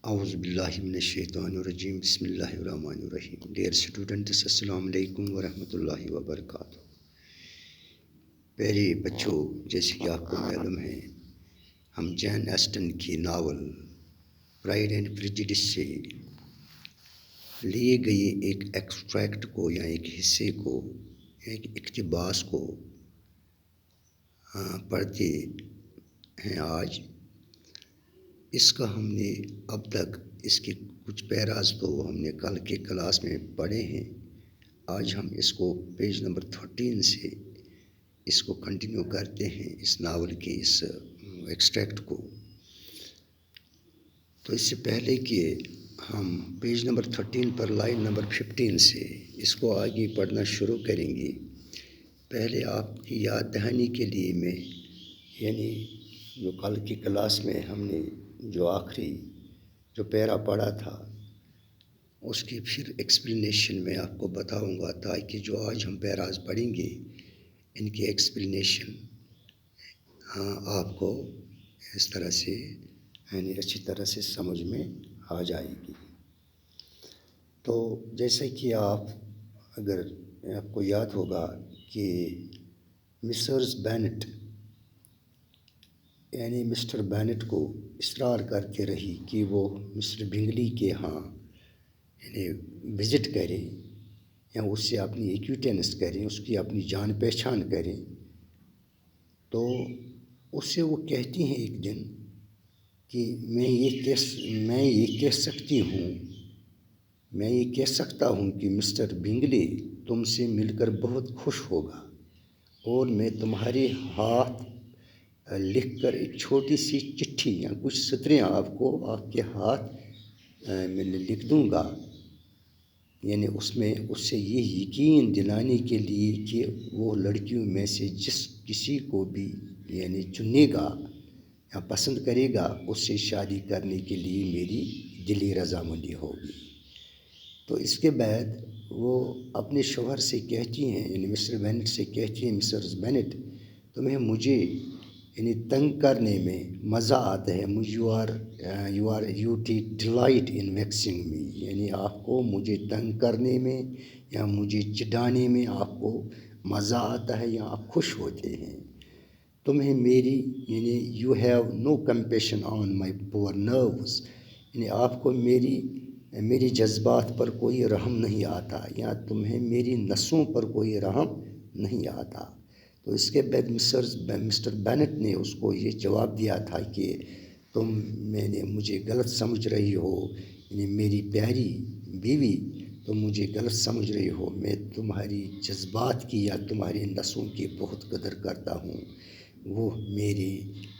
اعوذ باللہ من الشیطان الرجیم بسم اللہ الرحمن الرحیم. ڈیئر اسٹوڈنٹس، السلام علیکم ورحمۃ اللہ وبرکاتہ. پیارے بچوں، جیسے کہ آپ کو معلوم ہے، ہم جین ایسٹن کی ناول پرائڈ اینڈ پریجڈس سے لیے گئے ایک ایکسٹریکٹ کو یا ایک حصے کو، ایک اقتباس کو پڑھتے ہیں آج. اس کا ہم نے اب تک اس کے کچھ پیراز تو ہم نے کل کے کلاس میں پڑھے ہیں. آج ہم اس کو پیج نمبر 13 سے اس کو کنٹینیو کرتے ہیں، اس ناول کے اس ایکسٹریکٹ کو. تو اس سے پہلے کہ ہم پیج نمبر 13 پر لائن نمبر 15 سے اس کو آگے پڑھنا شروع کریں گے، پہلے آپ کی یاد دہانی کے لیے میں یعنی جو کل کی کلاس میں ہم نے جو آخری جو پیرا پڑھا تھا اس کی پھر ایکسپلینیشن میں آپ کو بتاؤں گا، تاکہ جو آج ہم پیراز پڑھیں گے ان کی ایکسپلینیشن آپ کو اس طرح سے یعنی اچھی طرح سے سمجھ میں آ جائے گی. تو جیسے کہ اگر آپ کو یاد ہوگا کہ مسز بینٹ یعنی مسٹر بینٹ کو اصرار کرتے رہی کہ وہ مسٹر بنگلی کے ہاں یعنی وزٹ کریں یا اس سے اپنی ایکویٹینس کریں، اس کی اپنی جان پہچان کریں. تو اس سے وہ کہتی ہیں ایک دن کہ میں یہ کہہ سکتا ہوں کہ مسٹر بنگلی تم سے مل کر بہت خوش ہوگا، اور میں تمہارے ہاتھ لکھ کر ایک چھوٹی سی چٹھی یا کچھ سطریں آپ کے ہاتھ میں لکھ دوں گا، یعنی اس میں اس سے یہ یقین دلانے کے لیے کہ وہ لڑکیوں میں سے جس کسی کو بھی یعنی چنے گا یا پسند کرے گا اس سے شادی کرنے کے لیے میری دلی رضامندی ہوگی. تو اس کے بعد وہ اپنے شوہر سے کہتی ہیں یعنی مسٹر بینٹ سے کہتی ہیں، مسز بینٹ تمہیں مجھے یعنی تنگ کرنے میں مزہ آتا ہے، you take delight in vexing me, یعنی آپ کو مجھے تنگ کرنے میں یا مجھے چڑھانے میں آپ کو مزہ آتا ہے یا آپ خوش ہوتے ہیں. تمہیں میری یعنی you have no compassion on مائی پور نروز، یعنی آپ کو میری جذبات پر کوئی رحم نہیں آتا یا تمہیں میری نسوں پر کوئی رحم نہیں آتا. تو اس کے بعد مسٹر بینٹ نے اس کو یہ جواب دیا تھا کہ مجھے غلط سمجھ رہی ہو، یعنی میری پیاری بیوی تم مجھے غلط سمجھ رہی ہو، میں تمہاری جذبات کی یا تمہاری نسوں کی بہت قدر کرتا ہوں، وہ میری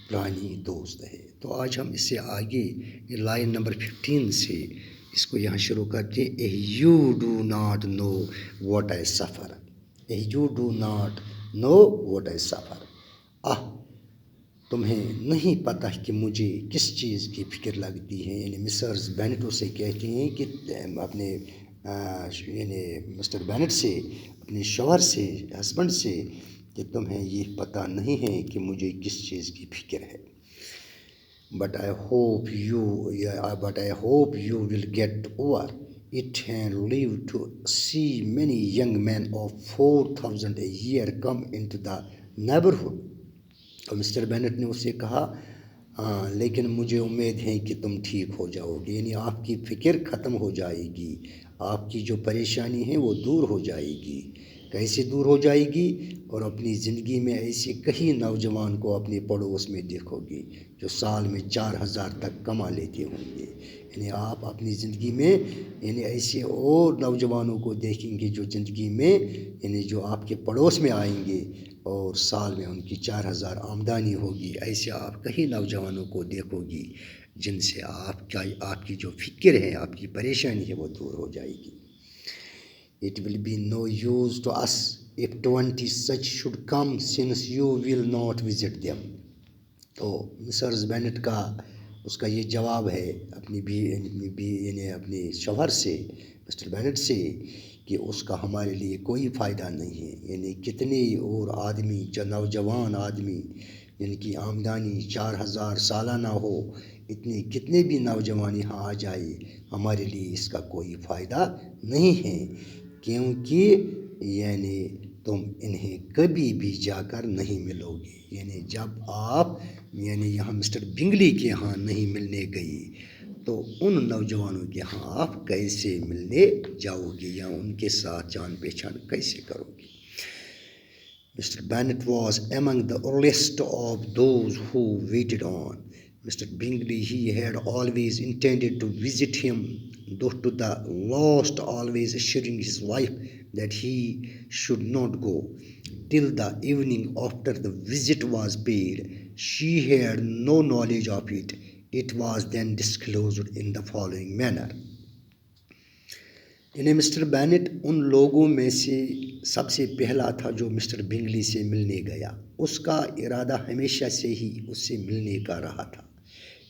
پرانی دوست ہے. تو آج ہم اس سے آگے لائن نمبر 15 سے اس کو یہاں شروع کرتے. You do not know what I suffer, you do not know what I suffer. تمہیں نہیں پتہ کہ مجھے کس چیز کی فکر لگتی ہے، یعنی مسز بینٹ سے کہتی ہیں کہ اپنے یعنی مسٹر بینٹ سے اپنے شوہر سے ہسبینڈ سے کہ تمہیں یہ پتہ نہیں ہے کہ مجھے کس چیز کی فکر ہے. But I hope you will get over it and live to see many young men of 4,000 a year come into the neighborhood. تو مسٹر بینٹ نے اس سے کہا لیکن مجھے امید ہے کہ تم ٹھیک ہو جاؤ گے، یعنی آپ کی فکر ختم ہو جائے گی، آپ کی جو پریشانی ہے وہ دور ہو جائے گی. کیسے دور ہو جائے گی؟ اور اپنی زندگی میں ایسے کئی نوجوان کو اپنے پڑوس میں دیکھو گی جو سال میں 4,000 تک کما لیتے ہوں گے. یعنی آپ اپنی زندگی میں یعنی ایسے اور نوجوانوں کو دیکھیں گے جو زندگی میں یعنی جو آپ کے پڑوس میں آئیں گے اور سال میں ان کی 4,000 آمدنی ہوگی. ایسے آپ کئی نوجوانوں کو دیکھو گی جن سے آپ کی جو فکر ہے، آپ کی پریشانی ہے وہ دور ہو جائے گی. It will be no use to us if 20 such should come since you will not visit them. تو مسز بینٹ کا اس کا یہ جواب ہے یعنی اپنے شوہر سے مسٹر بینٹ سے کہ اس کا ہمارے لیے کوئی فائدہ نہیں ہے. یعنی کتنے اور آدمی جو نوجوان آدمی جن کی آمدنی 4,000 سالانہ ہو، اتنے کتنے بھی نوجوان یہاں آ جائے ہمارے لیے اس کا کوئی فائدہ نہیں ہے، کیونکہ تم انہیں کبھی بھی جا کر نہیں ملو گے۔ جب آپ یہاں مسٹر بنگلی کے یہاں نہیں ملنے گئی تو ان نوجوانوں کے یہاں آپ کیسے ملنے جاؤ گے یا ان کے ساتھ جان پہچان کیسے کرو گے؟ Mr. Bennet was among the earliest of those who waited on Mr. Bingley. He had always intended to visit him, though to the last always assuring his wife that he should not go. Till the evening after the visit was paid, she had no knowledge of it. It was then disclosed in the following manner. Mr Bennet ان لوگوں میں سے سب سے پہلا تھا جو mister بنگلی سے ملنے گیا۔ اس کا ارادہ ہمیشہ سے ہی اس سے ملنے کا رہا تھا،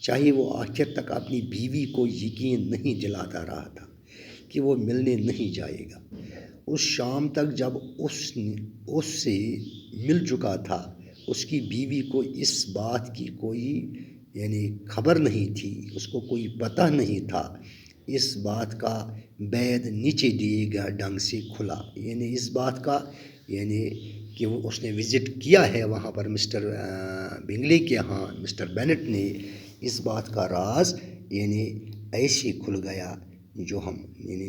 چاہے وہ آخر تک اپنی بیوی کو یقین نہیں دلاتا رہا تھا کہ وہ ملنے نہیں جائے گا۔ اس شام تک جب اس سے مل چکا تھا، اس کی بیوی کو اس بات کی کوئی خبر نہیں تھی، اس کو کوئی پتہ نہیں تھا۔ اس بات کا بید نیچے دیے گئے ڈھنگ سے کھلا، اس بات کا کہ وہ اس نے وزٹ کیا ہے وہاں پر مسٹر بنگلی کے ہاں، مسٹر بینٹ نے اس بات کا راز ایسے کھل گیا جو ہم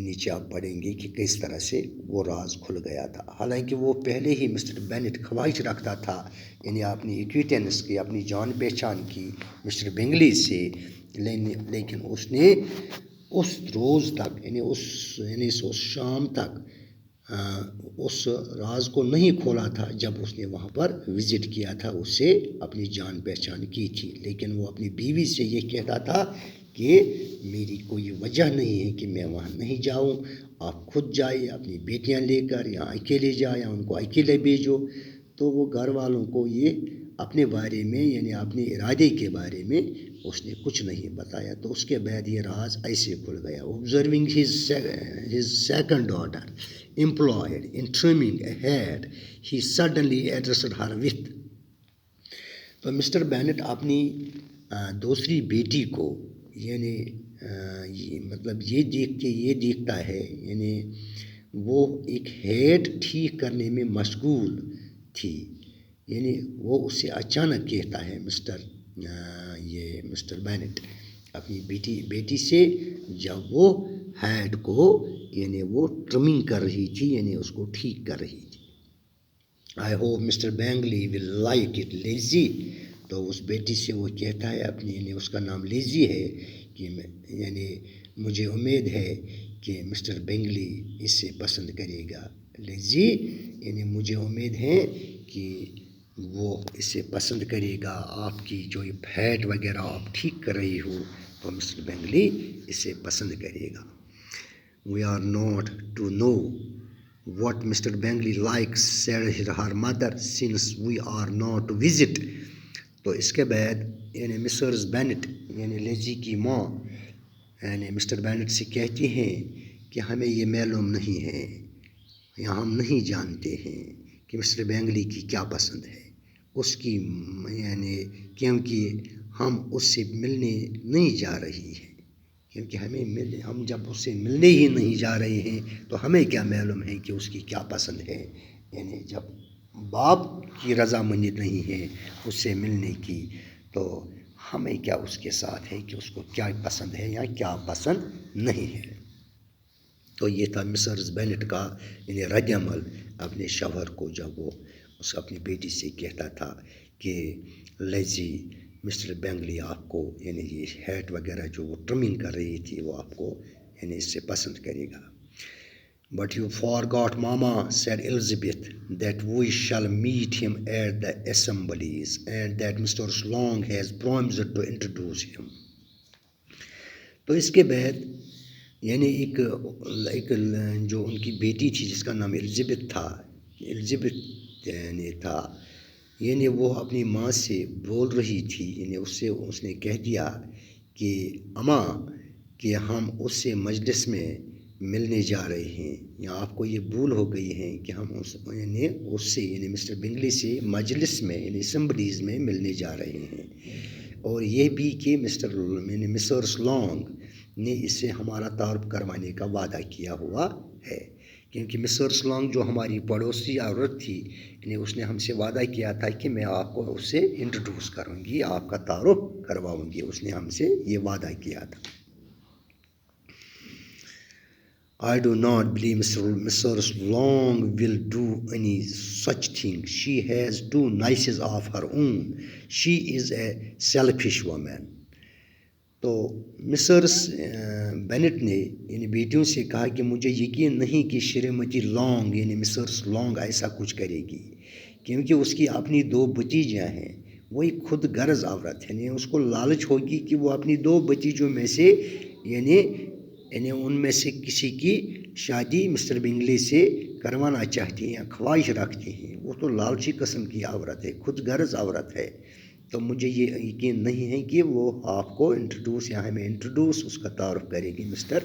نیچے آپ پڑھیں گے کہ کس طرح سے وہ راز کھل گیا تھا۔ حالانکہ وہ پہلے ہی مسٹر بینٹ خواہش رکھتا تھا اپنی ایکویٹنس کی، اپنی جان پہچان کی مسٹر بنگلی سے، لیکن اس نے اس روز تک اس شام تک اس راز کو نہیں کھولا تھا جب اس نے وہاں پر وزٹ کیا تھا، اس سے اپنی جان پہچان کی تھی۔ لیکن وہ اپنی بیوی سے یہ کہتا تھا کہ میری کوئی وجہ نہیں ہے کہ میں وہاں نہیں جاؤں، آپ خود جائیے اپنی بیٹیاں لے کر، یا اکیلے جائیں یا ان کو اکیلے بھیجو۔ تو وہ گھر والوں کو یہ اپنے بارے میں اپنے ارادے کے بارے میں اس نے کچھ نہیں بتایا۔ تو اس کے بعد یہ راز ایسے کھل گیا۔ Observing his second daughter employed in trimming a hat, he suddenly addressed her with. تو مسٹر بینٹ اپنی دوسری بیٹی کو مطلب یہ دیکھتا ہے وہ ایک ہیٹ ٹھیک کرنے میں مشغول تھی، وہ اس سے اچانک کہتا ہے مسٹر بینٹ اپنی بیٹی سے، جب وہ ہیڈ کو وہ ٹرمنگ کر رہی تھی، اس کو ٹھیک کر رہی تھی۔ I hope Mr. Bingley will like it, Lizzie. تو اس بیٹی سے وہ کہتا ہے اپنی اس کا نام لیزی ہے کہ مجھے امید ہے کہ مسٹر بنگلی اسے پسند کرے گا۔ لیزی مجھے امید ہے کہ وہ اسے پسند کرے گا، آپ کی جو ہیٹ وغیرہ آپ ٹھیک کر رہی ہو تو مسٹر بنگلی اسے پسند کرے گا۔ We are not to know what Mr. Bingley likes, said her mother, since we are not to visit. تو اس کے بعد مسرز بینٹ لیزی کی ماں مسٹر بینٹ سے کہتی ہیں کہ ہمیں یہ معلوم نہیں ہے یا ہم نہیں جانتے ہیں کہ مسٹر بنگلی کی کیا پسند ہے، اس کی کیونکہ ہم اس سے ملنے نہیں جا رہی ہیں، کیونکہ ہم جب اس سے ملنے ہی نہیں جا رہے ہیں تو ہمیں کیا معلوم ہے کہ اس کی کیا پسند ہے۔ جب باپ کی رضامندی نہیں ہے اس سے ملنے کی تو ہمیں کیا اس کے ساتھ ہے کہ اس کو کیا پسند ہے یا کیا پسند نہیں ہے۔ تو یہ تھا مسرز بینٹ کا رد عمل اپنے شوہر کو، جب وہ اپنی بیٹی سے کہتا تھا کہ لیزی مسٹر بنگلی آپ کو یہ ہیٹ وغیرہ جو وہ ٹرمنگ کر رہی تھی وہ آپ کو اس سے پسند کرے گا۔ But you forgot, Mama, said Elizabeth, that we shall meet him at the assemblies and that Mr. Long has promised to introduce him. تو اس کے بعد ایک جو ان کی بیٹی تھی جس کا نام الزبتھ تھا، وہ اپنی ماں سے بول رہی تھی، اس نے کہہ دیا کہ اماں کہ ہم اس سے مجلس میں ملنے جا رہے ہیں، یا آپ کو یہ بھول ہو گئی ہے کہ ہم اس سے مسٹر بنگلی سے مجلس میں اسمبلیز میں ملنے جا رہے ہیں۔ اور یہ بھی کہ مسرس لانگ نے اس سے ہمارا تعارف کروانے کا وعدہ کیا ہوا ہے، کیونکہ مسرس لانگ جو ہماری پڑوسی عورت تھی، یعنی اس نے ہم سے وعدہ کیا تھا کہ میں آپ کو اس سے انٹروڈیوس کروں گی، آپ کا تعارف کرواؤں گی، اس نے ہم سے یہ وعدہ کیا تھا۔ I do not believe Mrs. Long will do any such thing. She has two nieces of her own. She is a selfish woman. تو مسرس بینٹ نے یعنی بیٹیوں سے کہا کہ مجھے یقین نہیں کہ شریمتی لانگ یعنی مسرس لانگ ایسا کچھ کرے گی، کیونکہ اس کی اپنی 2 بھتیجیاں ہیں، وہ ایک خود غرض عورت ہے، یعنی اس کو لالچ ہوگی کہ وہ اپنی 2 بھتیجوں میں سے یعنی ان میں سے کسی کی شادی مسٹر بنگلے سے کروانا چاہتی ہیں یا خواہش رکھتی ہیں۔ وہ تو لالچی قسم کی عورت ہے، خود غرض عورت ہے، تو مجھے یہ یقین نہیں ہے کہ وہ آپ کو انٹروڈیوس یا ہمیں انٹروڈیوس اس کا تعارف کرے گی مسٹر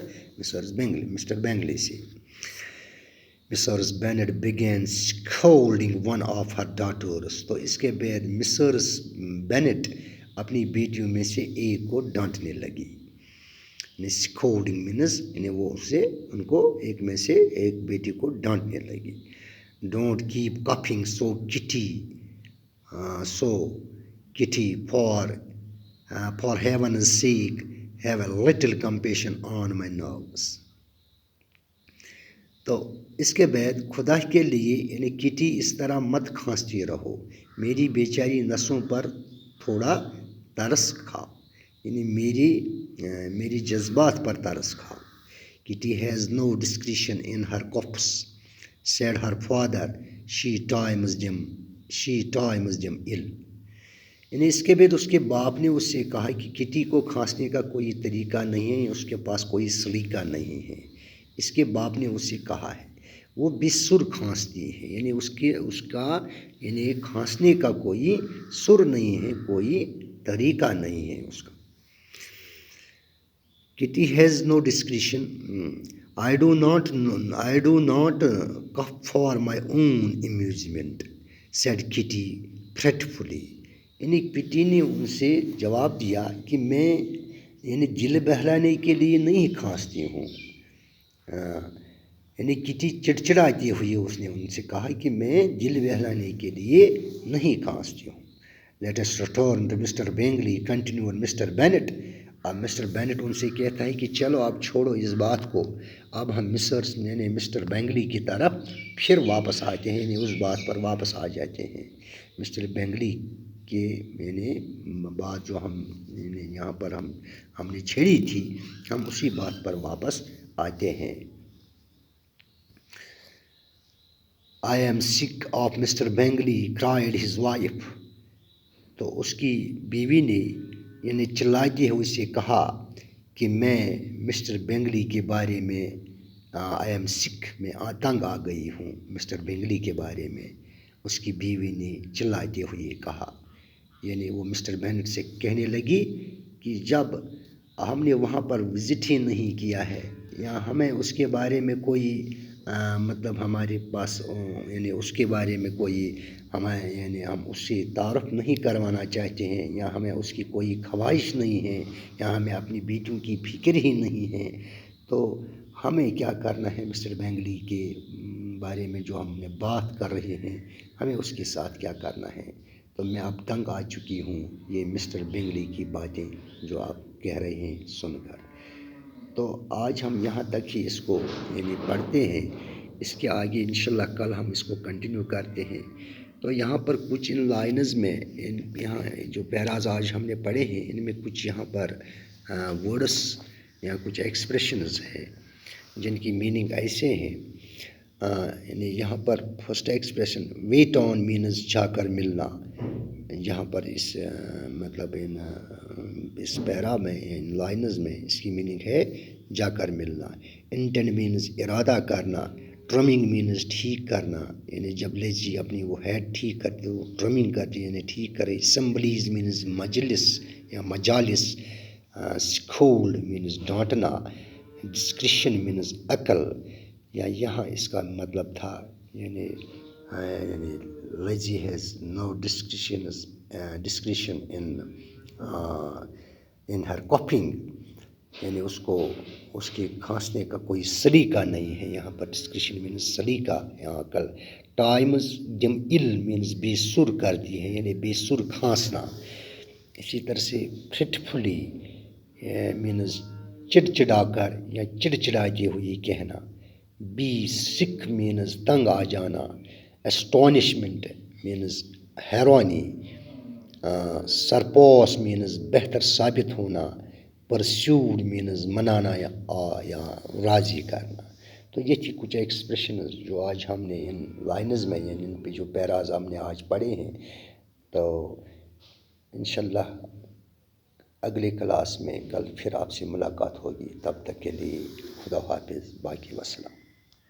بینگلے سے۔ مسرس Bennet began scolding one of her daughters. تو اس کے بعد مسرس بینٹ اپنی بیٹیوں میں سے ایک کو ڈانٹنے لگی۔ اسکولڈنگ مینز یعنی وہ اسے ان کو ایک میں سے ایک بیٹی کو ڈانٹنے لگی۔ Don't keep coughing so Kitty for heaven's sake have a little compassion on my nerves. تو اس کے بعد خدا کے لیے یعنی کٹی اس طرح مت کھانستی رہو، میری بیچاری نسوں پر تھوڑا ترس کھاؤ، یعنی میری جذبات پر ترس کھاؤ۔ Kitty has no discretion in her coughs said her father she times them ill. یعنی اس کے بعد اس کے باپ نے اس سے کہا کہ کٹی کو کھانسنے کا کوئی طریقہ نہیں ہے، اس کے پاس کوئی سلیقہ نہیں ہے۔ اس کے باپ نے اس سے کہا ہے وہ بے سر کھانستی ہے، یعنی اس کا یعنی کھانسنے کا کوئی سر نہیں ہے، کوئی طریقہ نہیں ہے اس کا۔ Kitty has no discretion. I do not cough for my own amusement, said Kitty fretfully. یعنی کٹی نے ان سے جواب دیا کہ میں یعنی دل بہلانے کے لیے نہیں کھانستی ہوں۔ یعنی کٹی چڑچڑاتی ہوئی اس نے ان سے کہا کہ میں دل بہلانے کے لیے نہیں کھانستی ہوں۔ Let us return to Mr. Bingley, continued Mr. Bennet. اب مسٹر بینٹ ان سے کہتا ہے کہ چلو اب چھوڑو اس بات کو، اب ہم مسٹر بینگلی کی طرف پھر واپس آتے ہیں، یعنی اس بات پر واپس آ جاتے ہیں۔ مسٹر بینگلی کے بات جو ہم یہاں پر ہم نے چھیڑی تھی، ہم اسی بات پر واپس آتے ہیں۔ I am sick of Mr. Bingley, cried his wife. تو اس کی بیوی نے یعنی چلاتے ہوئے سے کہا کہ میں مسٹر بینگلی کے بارے میں آئی ایم سک، میں تنگ آ گئی ہوں مسٹر بینگلی کے بارے میں، اس کی بیوی نے چلاتے ہوئے کہا۔ یعنی وہ مسٹر بینٹ سے کہنے لگی کہ جب ہم نے وہاں پر وزٹ ہی نہیں کیا ہے یا ہمیں اس کے بارے میں کوئی مطلب ہمارے پاس یعنی اس کے بارے میں کوئی یعنی ہم اس سے تعارف نہیں کروانا چاہتے ہیں یا ہمیں اس کی کوئی خواہش نہیں ہے یا ہمیں اپنی بیٹیوں کی فکر ہی نہیں ہے، تو ہمیں کیا کرنا ہے مسٹر بینگلی کے بارے میں جو ہم نے بات کر رہے ہیں، ہمیں اس کے ساتھ کیا کرنا ہے۔ تو میں اب تنگ آ چکی ہوں یہ مسٹر بینگلی کی باتیں جو آپ کہہ رہے ہیں سن کر۔ تو آج ہم یہاں تک ہی اس کو یعنی پڑھتے ہیں، اس کے آگے انشاءاللہ کل ہم اس کو کنٹینیو کرتے ہیں۔ تو یہاں پر کچھ ان لائنز میں یہاں جو پیراز آج ہم نے پڑھے ہیں، ان میں کچھ یہاں پر ورڈس یا کچھ ایکسپریشنز ہیں جن کی میننگ ایسے ہیں۔ یعنی یہاں پر first expression wait on means جا کر ملنا، یہاں پر اس مطلب اس پیرا میں ان لائنز میں اس کی میننگ ہے جا کر ملنا۔ انٹینڈ مینز ارادہ کرنا، ٹرمنگ مینز ٹھیک کرنا، یعنی جب لیزی اپنی وہ ہیڈ ٹھیک کرتے وہ ٹرمنگ کرتی یعنی ٹھیک کرے۔ اسمبلیز مینز مجلس یا مجالس، اسکولڈ مینز ڈانٹنا، ڈسکریشن مینز عقل، یا یہاں اس کا مطلب تھا یعنی lazy has no discretion in in her coughing, یعنی اس کے کھانسنے کا کوئی سلیقہ نہیں ہے. یہاں پر ڈسکرپشن مینس سلیقہ. یہاں کل ٹائمز جم ال مینس بے سر کر دی ہے، یعنی بے سر کھانسنا. اسی طرح سے فرٹفلی مینس چڑچڑا کر یا چڑچڑاتے ہوئے کہنا. بی سک مینس تنگ آ جانا. اسٹونشمنٹ مینس حیرانی. سرپوس مینس بہتر ثابت ہونا. پرسیوڈ مینز منانا یا راضی کرنا. تو یہ تھی کچھ ایکسپریشنز جو آج ہم نے ان لائنز میں، یعنی ان پہ جو پیراز ہم نے آج پڑھے ہیں. تو انشاءاللہ اگلے کلاس میں کل پھر آپ سے ملاقات ہوگی. تب تک کے لیے خدا حافظ، باقی وسلام.